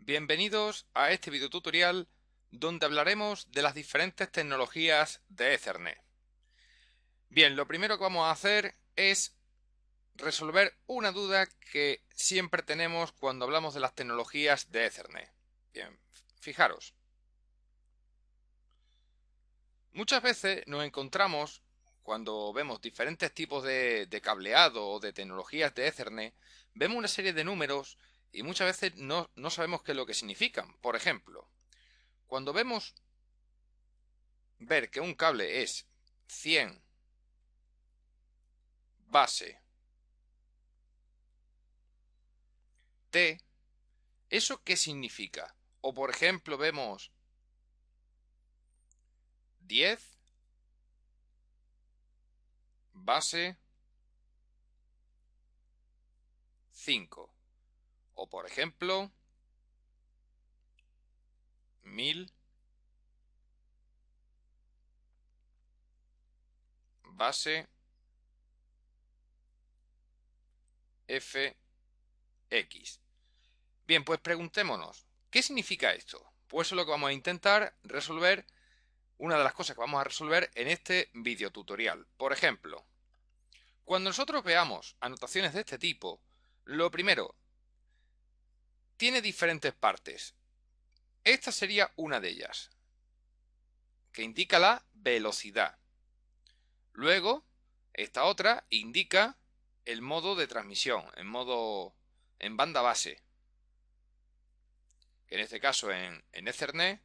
Bienvenidos a este video tutorial donde hablaremos de las diferentes tecnologías de Ethernet. Bien, lo primero que vamos a hacer es resolver una duda que siempre tenemos cuando hablamos de las tecnologías de Ethernet. Bien, fijaros. Muchas veces nos encontramos, cuando vemos diferentes tipos de cableado o de tecnologías de Ethernet, vemos una serie de números y muchas veces no sabemos qué es lo que significan. Por ejemplo, cuando vemos ver que un cable es 100 base T, ¿eso qué significa? O por ejemplo vemos 10 base 5. O por ejemplo 1000 base FX. Bien, pues preguntémonos, ¿qué significa esto? Pues eso es lo que vamos a intentar resolver, una de las cosas que vamos a resolver en este video tutorial. Por ejemplo, cuando nosotros veamos anotaciones de este tipo, lo primero, tiene diferentes partes. Esta sería una de ellas, que indica la velocidad. Luego, esta otra indica el modo de transmisión, en banda base, que en este caso en Ethernet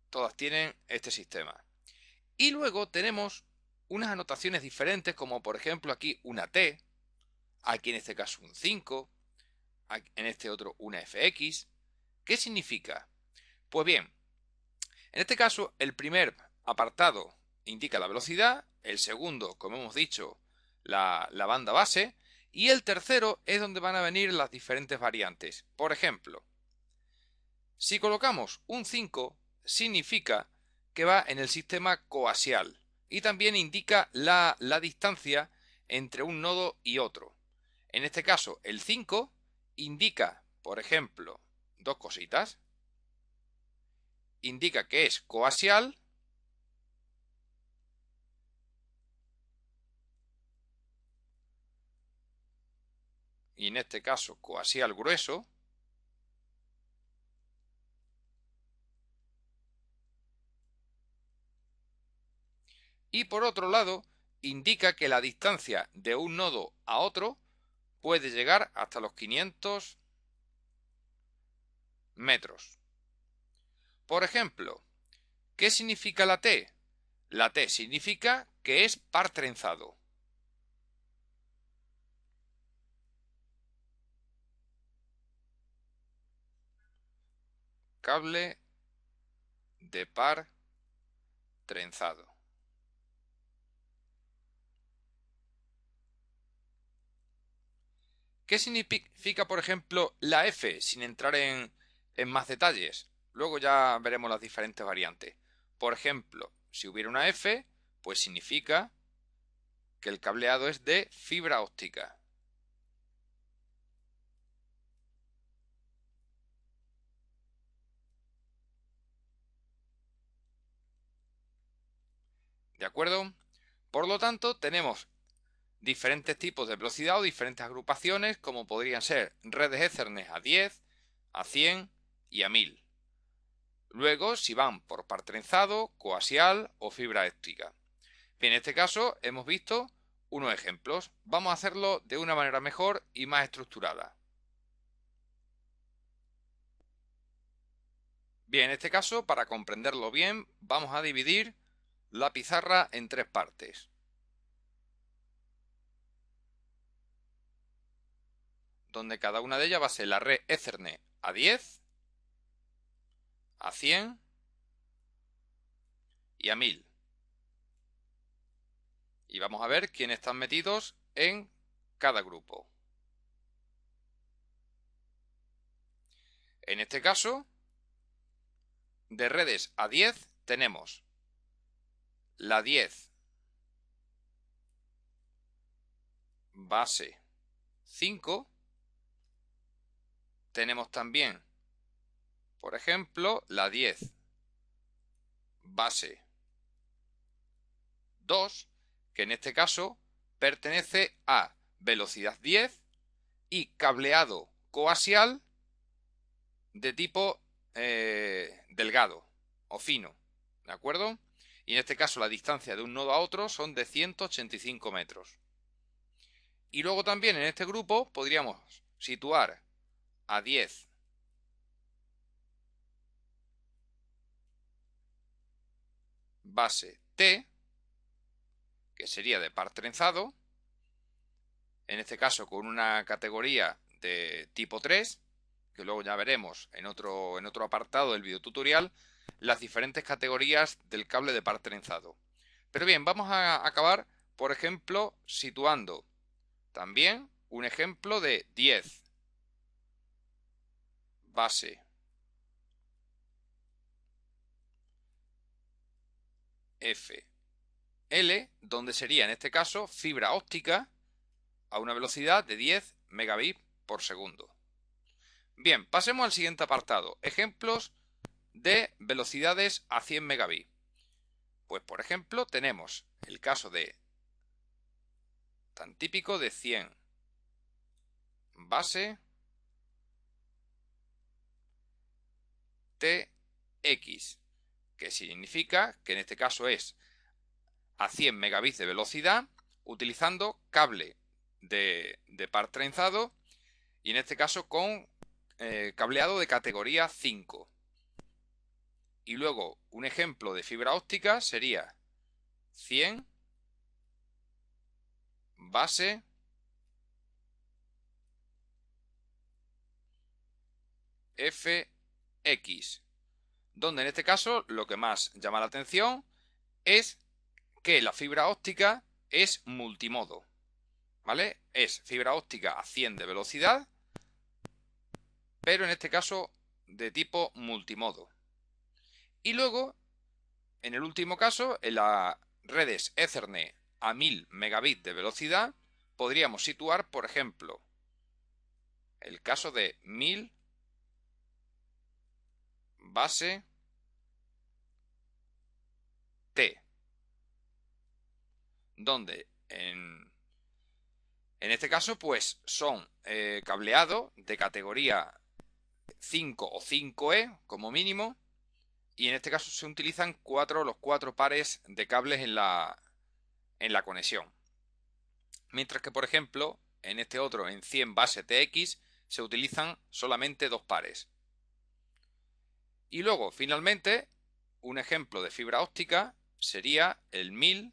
todas tienen este sistema. Y luego tenemos unas anotaciones diferentes, como por ejemplo aquí una T, aquí en este caso un 5, en este otro una FX. ¿Qué significa? Pues bien, en este caso el primer apartado indica la velocidad, el segundo, como hemos dicho, la banda base, y el tercero es donde van a venir las diferentes variantes. Por ejemplo, si colocamos un 5, significa que va en el sistema coaxial y también indica la distancia entre un nodo y otro. En este caso, el 5 indica, por ejemplo, dos cositas. Indica que es coaxial y en este caso coaxial grueso. Y por otro lado, indica que la distancia de un nodo a otro puede llegar hasta los 500 metros. Por ejemplo, ¿qué significa la T? La T significa que es par trenzado. Cable de par trenzado. ¿Qué significa, por ejemplo, la F sin entrar en más detalles? Luego ya veremos las diferentes variantes. Por ejemplo, si hubiera una F, pues significa que el cableado es de fibra óptica. ¿De acuerdo? Por lo tanto, tenemos diferentes tipos de velocidad o diferentes agrupaciones, como podrían ser redes Ethernet a 10, a 100 y a 1000. Luego, si van por par trenzado, coaxial o fibra óptica. Bien, en este caso hemos visto unos ejemplos. Vamos a hacerlo de una manera mejor y más estructurada. Bien, en este caso, para comprenderlo bien, vamos a dividir la pizarra en tres partes, donde cada una de ellas va a ser la red Ethernet a 10, a 100 y a 1000. Y vamos a ver quiénes están metidos en cada grupo. En este caso, de redes a 10 tenemos la 10 base 5. Tenemos también por ejemplo, la 10 base 2, que en este caso pertenece a velocidad 10 y cableado coaxial de tipo delgado o fino, ¿de acuerdo? Y en este caso la distancia de un nodo a otro son de 185 metros. Y luego también en este grupo podríamos situar a 10 base T, que sería de par trenzado, en este caso con una categoría de tipo 3, que luego ya veremos en otro apartado del videotutorial, las diferentes categorías del cable de par trenzado. Pero bien, vamos a acabar, por ejemplo, situando también un ejemplo de 10 base FL, donde sería en este caso fibra óptica a una velocidad de 10 megabits por segundo. Bien, pasemos al siguiente apartado. Ejemplos de velocidades a 100 megabits. Pues por ejemplo tenemos el caso de tan típico de 100 base TX, que significa que en este caso es a 100 megabits de velocidad utilizando cable de par trenzado y en este caso con cableado de categoría 5. Y luego un ejemplo de fibra óptica sería 100 base FX, donde en este caso lo que más llama la atención es que la fibra óptica es multimodo, ¿vale? Es fibra óptica a 100 de velocidad, pero en este caso de tipo multimodo. Y luego, en el último caso, en las redes Ethernet a 1000 megabits de velocidad, podríamos situar, por ejemplo, el caso de 1000 base T, donde en este caso pues son cableados de categoría 5 o 5E como mínimo, y en este caso se utilizan los cuatro pares de cables en la conexión. Mientras que, por ejemplo, en este otro, en 100 base TX, se utilizan solamente dos pares. Y luego, finalmente, un ejemplo de fibra óptica sería el 1000